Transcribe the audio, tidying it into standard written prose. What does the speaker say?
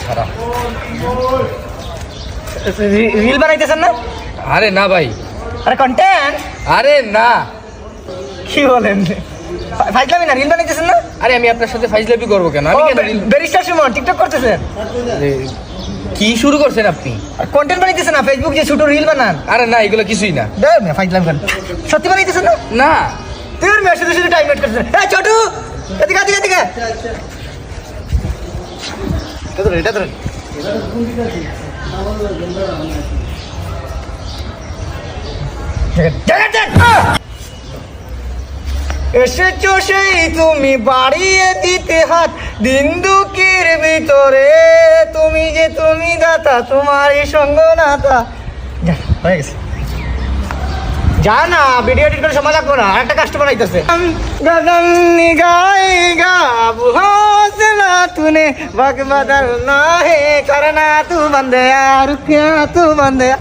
খারাপ। রিল বানাইতেছেন না? আরে না ভাই, আরে কন্টেন্ট। আরে না, কি বলেন? ফাইজলামি না, রিল বানাইতেছেন না? আরে আমি আপনার সাথে ফাইজলামি করবো কেন? আমি কেন reel- ব্যারিস্টার সুমন টিকটক করতেছেন? আরে, কি শুরু করছেন আপনি? আর কন্টেন্ট বানাইতেছেন না, ফেসবুক যে ছোট রিল বানান? আরে না, এগুলো কিছুই না। দেখ না ফাইজলামি করেন। সত্যি বানাইতেছেন না? না, তুই ওর মেয়ের সাথে শুধু টাইম ওয়েট করতেছেন। এই ছোটু, এদিকে এদিকে এদিকে। এটা ধরেন। এসেছো সেই তুমি বাড়িয়ে দিতে হাত দিন দুঃখের ভিতরে, তুমি যে তুমি দাতা তোমারই সঙ্গ নাতা। যা, হয়ে গেছে। যা না, ভিডিও এডিট করে সময় লাগবে না, আরেকটা কাস্টমার আইতেছে। গগন নিগায়েগা अब हौसला तूने वक्त बदलना है, करना तू बंदे यार, क्या तू बंदे।